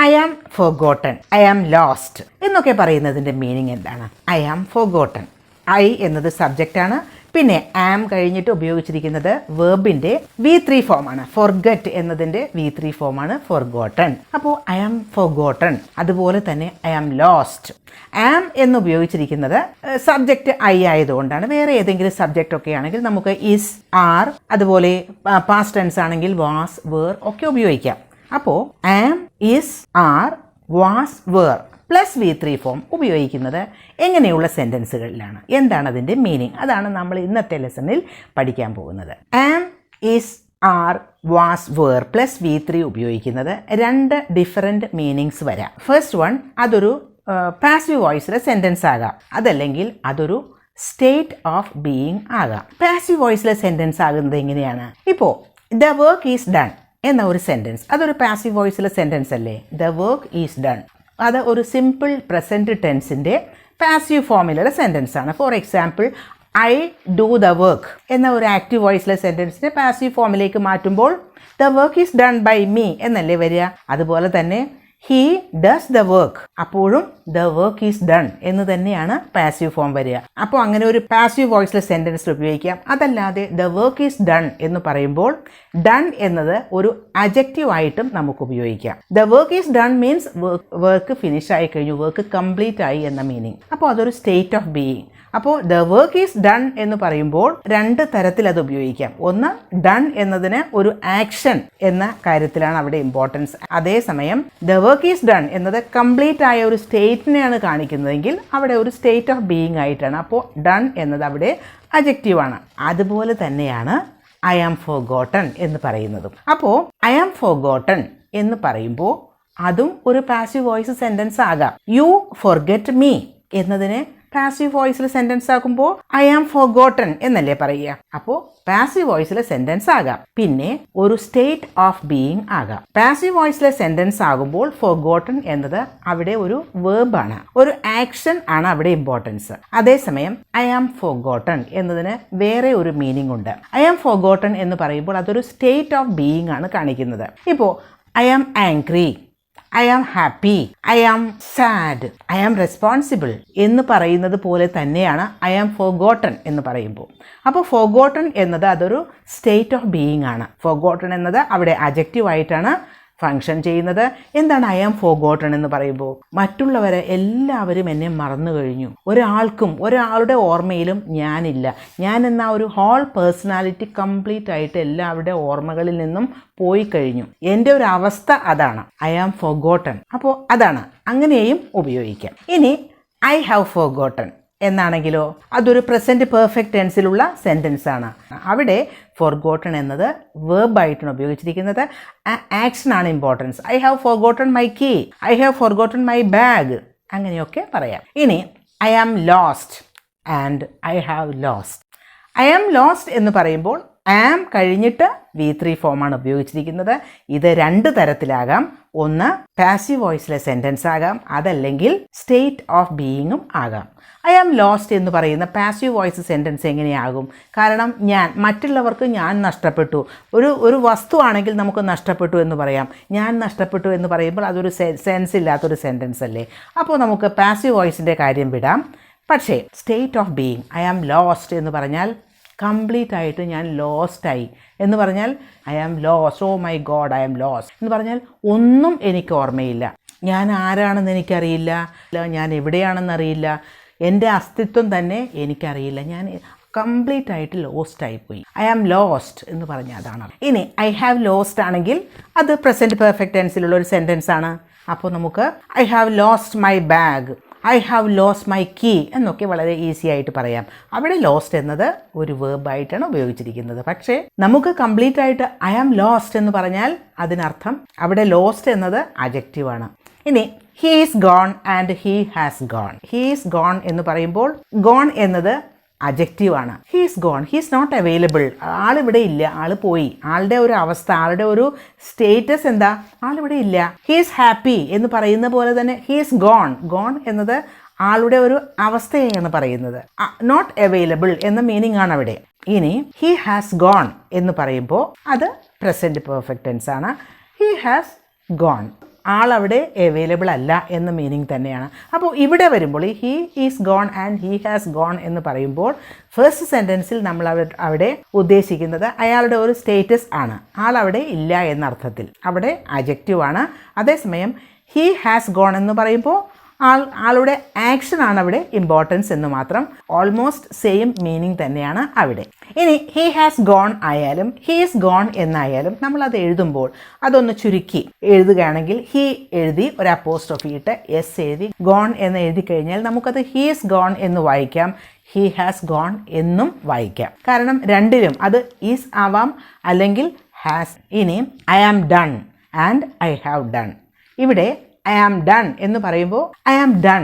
I am forgotten, I am lost എന്നൊക്കെ പറയുന്നതിൻ്റെ meaning എന്താണ്? ഐ ആം ഫോർഗോട്ടൺ, ഐ എന്നത് സബ്ജക്റ്റാണ്. പിന്നെ ആം കഴിഞ്ഞിട്ട് ഉപയോഗിച്ചിരിക്കുന്നത് വേർബിൻ്റെ V3 ഫോമാണ്. ഫോർഗെറ്റ് എന്നതിൻ്റെ V3 ഫോമാണ് ഫോർഗോട്ടൺ. അപ്പോൾ ഐ ആം ഫോർഗോട്ടൺ. അതുപോലെ തന്നെ ഐ ആം ലോസ്റ്റ്. ആം എന്ന് ഉപയോഗിച്ചിരിക്കുന്നത് സബ്ജക്റ്റ് ഐ ആയതുകൊണ്ടാണ്. വേറെ ഏതെങ്കിലും സബ്ജക്റ്റ് ഒക്കെ ആണെങ്കിൽ നമുക്ക് ഇസ്, ആർ, അതുപോലെ പാസ്റ്റ് ടെൻസ് ആണെങ്കിൽ വാസ്, വേർ ഒക്കെ ഉപയോഗിക്കാം. അപ്പോൾ am, is, are, was, were plus V3 form ഉപയോഗിക്കുന്നത് എങ്ങനെയുള്ള സെൻറ്റൻസുകളിലാണ്? എന്താണ് അതിൻ്റെ മീനിങ്? അതാണ് നമ്മൾ ഇന്നത്തെ ലെസണിൽ പഠിക്കാൻ പോകുന്നത്. Am, is, are, was, were plus V3 ഉപയോഗിക്കുന്നത് രണ്ട് ഡിഫറെൻറ്റ് മീനിങ്സ് വരാം. ഫസ്റ്റ് വൺ, അതൊരു പാസീവ് വോയിസിലെ സെൻറ്റൻസ് ആകാം, അതല്ലെങ്കിൽ അതൊരു സ്റ്റേറ്റ് ഓഫ് ബീയിങ് ആകാം. പാസീവ് വോയിസിലെ സെൻറ്റൻസ് ആകുന്നത് എങ്ങനെയാണ്? ഇപ്പോൾ ദ വർക്ക് ഈസ് ഡൺ എന്ന ഒരു സെൻറ്റൻസ്, അതൊരു പാസീവ് വോയിസിലെ സെൻറ്റൻസ് അല്ലേ? ദ വർക്ക് ഈസ് ഡൺ, അത് ഒരു സിമ്പിൾ പ്രസൻറ്റ് ടെൻസിൻ്റെ പാസീവ് ഫോമിലുള്ള സെൻറ്റൻസ് ആണ്. For example, I do the work എന്ന ഒരു ആക്റ്റീവ് വോയിസിലെ സെൻറ്റൻസിനെ പാസീവ് ഫോമിലേക്ക് മാറ്റുമ്പോൾ the work is done by me എന്നല്ലേ വരിക? അതുപോലെ തന്നെ ഹീ ഡസ് ദ വർക്ക്, അപ്പോഴും ദ വർക്ക് ഈസ് ഡൺ എന്ന് തന്നെയാണ് പാസീവ് ഫോം വരിക. അപ്പോൾ അങ്ങനെ ഒരു പാസീവ് വോയിസിലെ സെൻറ്റൻസിൽ ഉപയോഗിക്കാം. അതല്ലാതെ ദ വർക്ക് ഈസ് ഡൺ എന്ന് പറയുമ്പോൾ ഡൺ എന്നത് ഒരു അഡ്ജക്റ്റീവ് ആയിട്ടും നമുക്ക് ഉപയോഗിക്കാം. The work is done means work finish ആയി കഴിഞ്ഞു, വർക്ക് കംപ്ലീറ്റ് ആയി എന്ന മീനിങ്. അപ്പോൾ അതൊരു സ്റ്റേറ്റ് ഓഫ് ബീയിങ്. അപ്പോൾ ദ വർക്ക് ഈസ് ഡൺ എന്ന് പറയുമ്പോൾ രണ്ട് തരത്തിൽ അത് ഉപയോഗിക്കാം. ഒന്ന്, ഡൺ എന്നതിന് ഒരു ആക്ഷൻ എന്ന കാര്യത്തിലാണ് അവിടെ ഇമ്പോർട്ടൻസ്. അതേസമയം ദ വർക്ക് ഈസ് ഡൺ എന്നത് കംപ്ലീറ്റ് ആയ ഒരു സ്റ്റേറ്റിനെയാണ് കാണിക്കുന്നതെങ്കിൽ അവിടെ ഒരു സ്റ്റേറ്റ് ഓഫ് ബീയിങ് ആയിട്ടാണ്. അപ്പോൾ ഡൺ എന്നത് അവിടെ അഡ്ജക്റ്റീവാണ്. അതുപോലെ തന്നെയാണ് ഐ ആം ഫോർഗോട്ടൺ എന്ന് പറയുന്നതും. അപ്പോൾ ഐ ആം ഫോർഗോട്ടൺ എന്ന് പറയുമ്പോൾ അതും ഒരു പാസീവ് വോയിസ് സെൻറ്റൻസ് ആകാം. യു ഫോർഗെറ്റ് മീ എന്നതിനെ പാസീവ് വോയിസിൽ സെൻറ്റൻസ് ആക്കുമ്പോൾ ഐ ആം ഫോർഗോട്ടൺ എന്നല്ലേ പറയുക? അപ്പോൾ പാസീവ് വോയിസിലെ സെൻറ്റൻസ് ആകാം, പിന്നെ ഒരു സ്റ്റേറ്റ് ഓഫ് ബീയിങ് ആകാം. പാസീവ് വോയിസിലെ സെൻറ്റൻസ് ആകുമ്പോൾ ഫോർഗോട്ടൺ എന്നത് അവിടെ ഒരു വേർബാണ്, ഒരു ആക്ഷൻ ആണ് അവിടെ ഇമ്പോർട്ടൻസ്. അതേസമയം ഐ ആം ഫോർഗോട്ടൺ എന്നതിന് വേറെ ഒരു മീനിങ് ഉണ്ട്. ഐ ആം ഫോർഗോട്ടൺ എന്ന് പറയുമ്പോൾ അതൊരു സ്റ്റേറ്റ് ഓഫ് ബീയിങ് ആണ് കാണിക്കുന്നത്. ഇപ്പോൾ I am angry, I am happy, I am sad, I am responsible എന്ന് പറയുന്നത് പോലെ തന്നെയാണ് ഐ ആം ഫോർഗോട്ടൺ എന്ന് പറയുമ്പോൾ. അപ്പോൾ ഫോർഗോട്ടൺ എന്നത് അതൊരു സ്റ്റേറ്റ് ഓഫ് ബീയിങ് ആണ്. ഫോർഗോട്ടൺ എന്നത് അവിടെ അഡ്ജക്റ്റീവ് ആയിട്ടാണ് ഫങ്ഷൻ ചെയ്യുന്നത്. എന്താണ് ഐ ആം ഫോർഗോട്ടൺ എന്ന് പറയുമ്പോൾ? മറ്റുള്ളവരെ എല്ലാവരും എന്നെ മറന്നു കഴിഞ്ഞു, ഒരാളുടെ ഓർമ്മയിലും ഞാനില്ല, ഞാൻ എന്ന ഒരു ഹോൾ പേഴ്സണാലിറ്റി കംപ്ലീറ്റ് ആയിട്ട് എല്ലാവരുടെ ഓർമ്മകളിൽ നിന്നും പോയി കഴിഞ്ഞു. എൻ്റെ ഒരു അവസ്ഥ അതാണ് ഐ ആം ഫോർഗോട്ടൺ. അപ്പോൾ അതാണ്, അങ്ങനെയും ഉപയോഗിക്കാം. ഇനി ഐ ഹാവ് ഫോർഗോട്ടൺ എന്നാണെങ്കിലോ അതൊരു പ്രസൻറ്റ് പെർഫെക്റ്റ് ടെൻസിലുള്ള സെൻറ്റൻസ് ആണ്. അവിടെ ഫോർഗോട്ടൺ എന്നത് വേർബായിട്ടാണ് ഉപയോഗിച്ചിരിക്കുന്നത്. ആക്ഷൻ ആണ് importance. I have forgotten my key, I have forgotten my bag, അങ്ങനെയൊക്കെ പറയാം. ഇനി I am lost and I have lost. I am lost എന്ന് പറയുമ്പോൾ ആം കഴിഞ്ഞിട്ട് V3 ഫോമാണ് ഉപയോഗിച്ചിരിക്കുന്നത്. ഇത് രണ്ട് തരത്തിലാകാം. ഒന്ന് പാസീവ് വോയിസിലെ സെൻറ്റൻസ് ആകാം, അതല്ലെങ്കിൽ സ്റ്റേറ്റ് ഓഫ് ബീയിങ്ങും ആകാം. ഐ ആം ലോസ്റ്റ് എന്ന് പറയുന്ന പാസീവ് വോയിസ് സെൻറ്റൻസ് എങ്ങനെയാകും? കാരണം മറ്റുള്ളവർക്ക് ഞാൻ നഷ്ടപ്പെട്ടു, ഒരു വസ്തു ആണെങ്കിൽ നമുക്ക് നഷ്ടപ്പെട്ടു എന്ന് പറയാം. ഞാൻ നഷ്ടപ്പെട്ടു എന്ന് പറയുമ്പോൾ അതൊരു സെൻസ് ഇല്ലാത്തൊരു സെൻറ്റൻസ് അല്ലേ? അപ്പോൾ നമുക്ക് പാസീവ് വോയിസിൻ്റെ കാര്യം വിടാം. പക്ഷേ state of being I am lost എന്ന് പറഞ്ഞാൽ കംപ്ലീറ്റ് ആയിട്ട് ഞാൻ ലോസ്റ്റായി എന്ന് പറഞ്ഞാൽ I am lost, oh my God I am lost എന്ന് പറഞ്ഞാൽ ഒന്നും എനിക്ക് ഓർമ്മയില്ല, ഞാൻ ആരാണെന്ന് എനിക്കറിയില്ല, ഞാൻ എവിടെയാണെന്നറിയില്ല, എൻ്റെ അസ്തിത്വം തന്നെ എനിക്കറിയില്ല, ഞാൻ കംപ്ലീറ്റ് ആയിട്ട് ലോസ്റ്റ് ആയിപ്പോയി. ഐ ആം ലോസ്റ്റ് എന്ന് പറഞ്ഞാൽ അതാണ്. ഇനി ഐ ഹാവ് ലോസ്റ്റ് ആണെങ്കിൽ അത് പ്രസൻറ്റ് പെർഫെക്റ്റ് ടെൻസിലുള്ള ഒരു സെൻറ്റൻസ് ആണ്. അപ്പോൾ നമുക്ക് I have lost my bag, I have lost my key എന്നൊക്കെ വളരെ ഈസി ആയിട്ട് പറയാം. അവിടെ ലോസ്റ്റ് എന്നത് ഒരു വേർബായിട്ടാണ് ഉപയോഗിച്ചിരിക്കുന്നത്. പക്ഷേ നമുക്ക് കംപ്ലീറ്റ് ആയിട്ട് ഐ ആം ലോസ്റ്റ് എന്ന് പറഞ്ഞാൽ അതിനർത്ഥം അവിടെ ലോസ്റ്റ് എന്നത് അഡ്ജക്റ്റീവാണ്. ഇനി he is gone and he has gone. He is gone എന്ന് പറയുമ്പോൾ ഗോൺ എന്നത് അഡ്ജക്റ്റീവാണ്. He is gone, he is not available, ആളിവിടെ ഇല്ല, ആൾ പോയി. ആളുടെ ഒരു അവസ്ഥ, ആളുടെ ഒരു സ്റ്റേറ്റസ് എന്താ? ആളിവിടെ ഇല്ല. ഹീ ഈസ് ഹാപ്പി എന്ന് പറയുന്ന പോലെ തന്നെ ഹീ ഈസ് ഗോൺ. ഗോൺ എന്നത് ആളുടെ ഒരു അവസ്ഥയാണ് പറയുന്നത്. നോട്ട് അവൈലബിൾ എന്ന മീനിങ് ആണ് അവിടെ. ഇനി ഹീ ഹാസ് ഗോൺ എന്ന് പറയുമ്പോൾ അത് പ്രസൻറ്റ് പെർഫെക്റ്റ് ടെൻസ് ആണ്. He has gone. ആൾ അവിടെ അവൈലബിൾ അല്ല എന്ന മീനിങ് തന്നെയാണ്. അപ്പോൾ ഇവിടെ വരുമ്പോൾ he is gone and he has gone എന്ന് പറയുമ്പോൾ ഫസ്റ്റ് സെൻറ്റൻസിൽ നമ്മൾ അവിടെ ഉദ്ദേശിക്കുന്നത് അയാളുടെ ഒരു സ്റ്റേറ്റസ് ആണ്. ആൾ അവിടെ ഇല്ല എന്ന അർത്ഥത്തിൽ, അവിടെ അഡ്ജക്റ്റീവ് ആണ്. അതേസമയം ഹീ ഹാസ് ഗോൺ എന്ന് പറയുമ്പോൾ ആളുടെ ആക്ഷൻ ആണ് അവിടെ ഇമ്പോർട്ടൻസ് എന്ന് മാത്രം. ഓൾമോസ്റ്റ് സെയിം മീനിങ് തന്നെയാണ് അവിടെ. ഇനി ഹീ ഹാസ് ഗോൺ ആയാലും ഹീസ് ഗോൺ എന്നായാലും നമ്മളത് എഴുതുമ്പോൾ അതൊന്ന് ചുരുക്കി എഴുതുകയാണെങ്കിൽ ഹീ എഴുതി ഒരു അപ്പോസ്ട്രോഫി ഇട്ട് എസ് എഴുതി ഗോൺ എന്ന് എഴുതി കഴിഞ്ഞാൽ നമുക്കത് ഹീസ് ഗോൺ എന്ന് വായിക്കാം, ഹീ ഹാസ് ഗോൺ എന്നും വായിക്കാം. കാരണം രണ്ടിലും അത് ഈസ് ആവാം അല്ലെങ്കിൽ ഹാസ്. ഇനി I am done and I have done. ഇവിടെ ഐ ആം ഡൺ എന്ന് പറയുമ്പോൾ ഐ ആം ഡൺ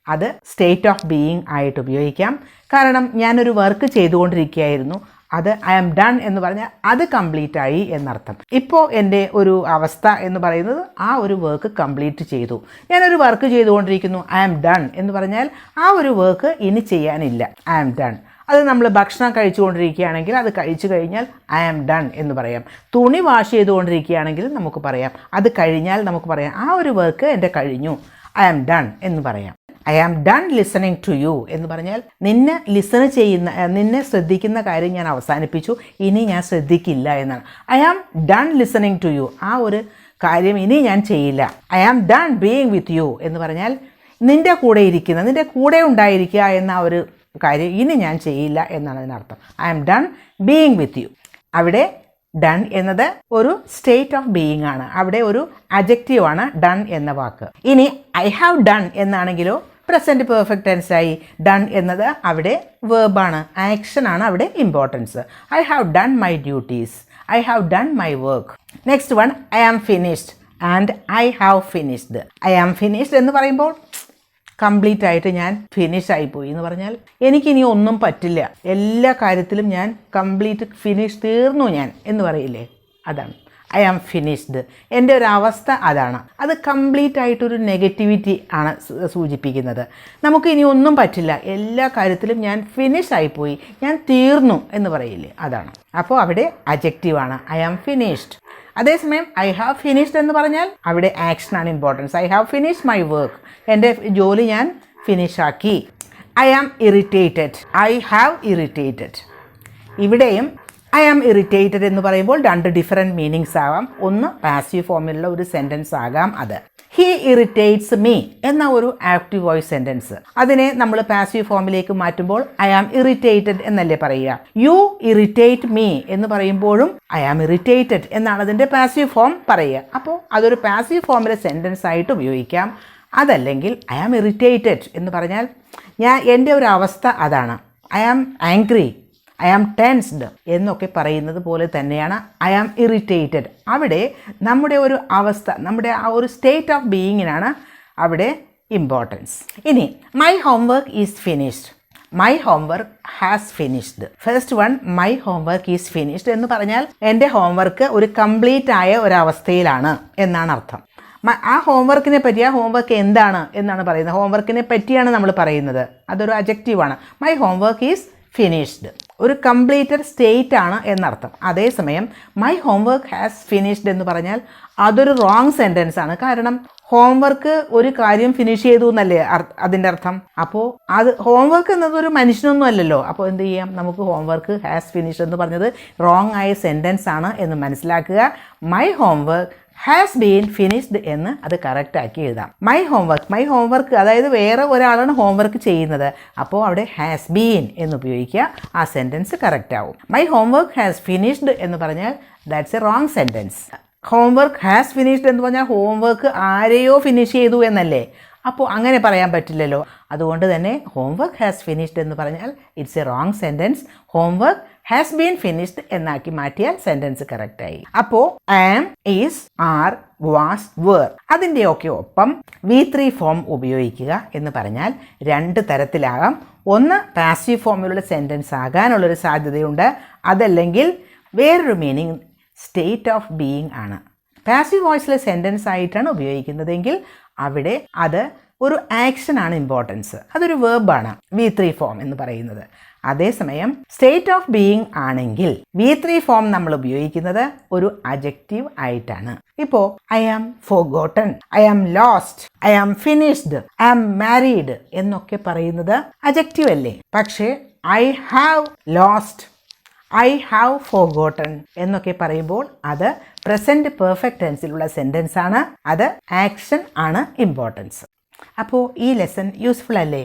അത് സ്റ്റേറ്റ് ഓഫ് ബീയിങ് ആയിട്ട് ഉപയോഗിക്കാം. കാരണം ഞാനൊരു വർക്ക് ചെയ്തുകൊണ്ടിരിക്കുകയായിരുന്നു, അത് ഐ ആം ഡൺ എന്ന് പറഞ്ഞാൽ അത് കംപ്ലീറ്റ് ആയി എന്നർത്ഥം. ഇപ്പോൾ എൻ്റെ ഒരു അവസ്ഥ എന്ന് പറയുന്നത് ആ ഒരു വർക്ക് കംപ്ലീറ്റ് ചെയ്തു. ഞാനൊരു വർക്ക് ചെയ്തുകൊണ്ടിരിക്കുന്നു, ഐ ആം ഡൺ എന്ന് പറഞ്ഞാൽ ആ ഒരു വർക്ക് ഇനി ചെയ്യാനില്ല, ഐ ആം ഡൺ. അത് നമ്മൾ ഭക്ഷണം കഴിച്ചുകൊണ്ടിരിക്കുകയാണെങ്കിൽ അത് കഴിച്ചു കഴിഞ്ഞാൽ ഐ ആം ഡൺ എന്ന് പറയാം. തുണി വാഷ് ചെയ്തുകൊണ്ടിരിക്കുകയാണെങ്കിൽ നമുക്ക് പറയാം, അത് കഴിഞ്ഞാൽ നമുക്ക് പറയാം ആ ഒരു വർക്ക് എൻ്റെ കഴിഞ്ഞു, ഐ ആം ഡൺ എന്ന് പറയാം. I am done listening to you എന്ന് പറഞ്ഞാൽ നിന്നെ ശ്രദ്ധിക്കുന്ന കാര്യം ഞാൻ അവസാനിപ്പിച്ചു, ഇനി ഞാൻ ശ്രദ്ധിക്കില്ല എന്നാണ്. I am done listening to you, ആ ഒരു കാര്യം ഇനി ഞാൻ ചെയ്യില്ല. I am done being with you എന്ന് പറഞ്ഞാൽ നിൻ്റെ കൂടെ ഉണ്ടായിരിക്കുക എന്ന ഒരു കാര്യം ഇനി ഞാൻ ചെയ്യില്ല എന്നാണ് അതിനർത്ഥം. I am done being with you. അവിടെ ഡൺ എന്നത് ഒരു സ്റ്റേറ്റ് ഓഫ് ബീയിങ് ആണ്, അവിടെ ഒരു അഡ്ജക്റ്റീവ് ആണ് ഡൺ എന്ന വാക്ക്. ഇനി ഐ ഹാവ് ഡൺ എന്നാണെങ്കിലോ പ്രസൻറ്റ് പെർഫെക്റ്റ് ടെൻസായി. ഡൺ എന്നത് അവിടെ വേർബാണ്, ആക്ഷനാണ് അവിടെ importance. I have done my duties, I have done my work. Next one I am finished and I have finished. I am finished എന്ന് പറയുമ്പോൾ കംപ്ലീറ്റ് ആയിട്ട് ഞാൻ ഫിനിഷ് ആയിപ്പോയി എന്ന് പറഞ്ഞാൽ എനിക്കിനി ഒന്നും പറ്റില്ല, എല്ലാ കാര്യത്തിലും ഞാൻ കംപ്ലീറ്റ് തീർന്നു ഞാൻ എന്ന് പറയില്ലേ, അതാണ് ഐ ആം ഫിനിഷ്ഡ്. എൻ്റെ ഒരു അവസ്ഥ അതാണ്. അത് കംപ്ലീറ്റ് ആയിട്ടൊരു നെഗറ്റിവിറ്റി ആണ് സൂചിപ്പിക്കുന്നത്. നമുക്ക് ഇനി ഒന്നും പറ്റില്ല, എല്ലാ കാര്യത്തിലും ഞാൻ ഫിനിഷ് ആയിപ്പോയി, ഞാൻ തീർന്നു എന്ന് പറയില്ലേ, അതാണ്. അപ്പോൾ അവിടെ അഡ്ജക്റ്റീവാണ് ഐ ആം ഫിനിഷ്ഡ്. അതേസമയം ഐ ഹാവ് ഫിനിഷ്ഡ് എന്ന് പറഞ്ഞാൽ അവിടെ ആക്ഷനാണ് importance. I have finished my work, എൻ്റെ ജോലി ഞാൻ ഫിനിഷാക്കി. I am irritated, I have irritated. ഇവിടെയും ഐ ആം ഇറിറ്റേറ്റഡ് എന്ന് പറയുമ്പോൾ രണ്ട് ഡിഫറെൻറ്റ് മീനിങ്സ് ആവാം. ഒന്ന് പാസീവ് ഫോമിലുള്ള ഒരു സെൻറ്റൻസ് ആകാം. അത് ഹീ ഇറിറ്റേറ്റ്സ് മീ എന്ന ഒരു ആക്റ്റീവ് വോയിസ് സെൻറ്റൻസ്, അതിനെ നമ്മൾ പാസീവ് ഫോമിലേക്ക് മാറ്റുമ്പോൾ ഐ ആം ഇറിറ്റേറ്റഡ് എന്നല്ലേ പറയുക. യു ഇറിറ്റേറ്റ് മീ എന്ന് പറയുമ്പോഴും ഐ ആം ഇറിറ്റേറ്റഡ് എന്നാണ് അതിൻ്റെ പാസീവ് ഫോം പറയുക. അപ്പോൾ അതൊരു പാസീവ് ഫോമിലെ സെൻറ്റൻസ് ആയിട്ട് ഉപയോഗിക്കാം. അതല്ലെങ്കിൽ ഐ ആം ഇറിറ്റേറ്റഡ് എന്ന് പറഞ്ഞാൽ എൻ്റെ ഒരു അവസ്ഥ അതാണ്. I am angry, I am tensed എന്നൊക്കെ പറയുന്നത് പോലെ തന്നെയാണ് ഐ ആം ഇറിറ്റേറ്റഡ്. അവിടെ നമ്മുടെ ഒരു അവസ്ഥ, നമ്മുടെ ആ ഒരു സ്റ്റേറ്റ് ഓഫ് ബീയിങ്ങിനാണ് അവിടെ ഇമ്പോർട്ടൻസ്. ഇനി my homework is finished, my homework has finished. First one my homework is finished എന്ന് പറഞ്ഞാൽ എൻ്റെ ഹോംവർക്ക് ഒരു കംപ്ലീറ്റ് ആയ ഒരവസ്ഥയിലാണ് എന്നാണ് അർത്ഥം. ആ ഹോംവർക്കിനെ പറ്റി, ആ ഹോംവർക്ക് എന്താണ് എന്നാണ് പറയുന്നത്, ഹോംവർക്കിനെ പറ്റിയാണ് നമ്മൾ പറയുന്നത്, അതൊരു അഡ്ജക്റ്റീവാണ്. മൈ ഹോംവർക്ക് ഈസ് ഫിനിഷ്ഡ്, ഒരു കംപ്ലീറ്റഡ് സ്റ്റേറ്റ് ആണ് എന്നർത്ഥം. അതേസമയം മൈ ഹോംവർക്ക് ഹാസ് ഫിനിഷ്ഡ് എന്ന് പറഞ്ഞാൽ അതൊരു റോങ് സെൻറ്റൻസ് ആണ്. കാരണം ഹോംവർക്ക് ഒരു കാര്യം ഫിനിഷ് ചെയ്തു എന്നല്ലേ അതിൻ്റെ അർത്ഥം. അപ്പോൾ അത് ഹോംവർക്ക് എന്നതൊരു മനുഷ്യനൊന്നും അല്ലല്ലോ. അപ്പോൾ എന്ത് ചെയ്യാം, നമുക്ക് ഹോംവർക്ക് ഹാസ് ഫിനിഷ്ഡ് എന്ന് പറഞ്ഞത് റോങ് ആയ സെൻറ്റൻസ് ആണ് എന്ന് മനസ്സിലാക്കുക. My homework has been finished എന്ന് അത് കറക്റ്റാക്കി എഴുതാം. മൈ ഹോംവർക്ക് അതായത് വേറെ ഒരാളാണ് ഹോംവർക്ക് ചെയ്യുന്നത്, അപ്പോൾ അവിടെ ഹാസ് ബീൻ എന്ന് ഉപയോഗിക്കുക, ആ സെൻറ്റൻസ് കറക്റ്റ് ആവും. മൈ ഹോംവർക്ക് ഹാസ് ഫിനിഷ്ഡ് എന്ന് പറഞ്ഞാൽ that's A wrong sentence. Homework has finished എന്ന് പറഞ്ഞാൽ ഹോംവർക്ക് ആരെയോ ഫിനിഷ് ചെയ്തു എന്നല്ലേ, അപ്പോൾ അങ്ങനെ പറയാൻ പറ്റില്ലല്ലോ. അതുകൊണ്ട് തന്നെ ഹോംവർക്ക് ഹാസ് ഫിനിഷ്ഡ് എന്ന് പറഞ്ഞാൽ it's A wrong sentence. Homework has been finished എന്നാക്കി മാറ്റിയാൽ സെൻറ്റൻസ് കറക്റ്റായി. അപ്പോൾ ആം, ഈസ്, ആർ, വാസ്, വേർ അതിൻ്റെയൊക്കെ ഒപ്പം V3 ഫോം ഉപയോഗിക്കുക എന്ന് പറഞ്ഞാൽ രണ്ട് തരത്തിലാകാം. ഒന്ന് പാസീവ് ഫോമിലുള്ള സെൻറ്റൻസ് ആകാനുള്ളൊരു സാധ്യതയുണ്ട്. അതല്ലെങ്കിൽ വേറൊരു മീനിങ് സ്റ്റേറ്റ് ഓഫ് ബീയിങ് ആണ്. പാസീവ് വോയിസിലെ സെൻറ്റൻസ് ആയിട്ടാണ് ഉപയോഗിക്കുന്നതെങ്കിൽ അവിടെ അത് ഒരു ആക്ഷനാണ് ഇമ്പോർട്ടൻസ്, അതൊരു വേർബാണ് V3 ഫോം എന്ന് പറയുന്നത്. അതേസമയം സ്റ്റേറ്റ് ഓഫ് ബീയിങ് ആണെങ്കിൽ V3 ഫോം നമ്മൾ ഉപയോഗിക്കുന്നത് ഒരു അഡ്ജക്റ്റീവ് ആയിട്ടാണ്. ഇപ്പോ I am forgotten, I am lost, I am finished, I am married എന്നൊക്കെ പറയുന്നത് അഡ്ജക്റ്റീവ് അല്ലേ? പക്ഷേ I have lost, I have forgotten എന്നൊക്കെ പറയുമ്പോൾ അത് പ്രസന്റ് പെർഫെക്റ്റ് ടെൻസിലുള്ള സെന്റൻസ് ആണ്. അത് ആക്ഷൻ ആണ് ഇമ്പോർട്ടൻസ്. അപ്പോൾ ഈ ലെസൺ യൂസ്ഫുൾ അല്ലേ?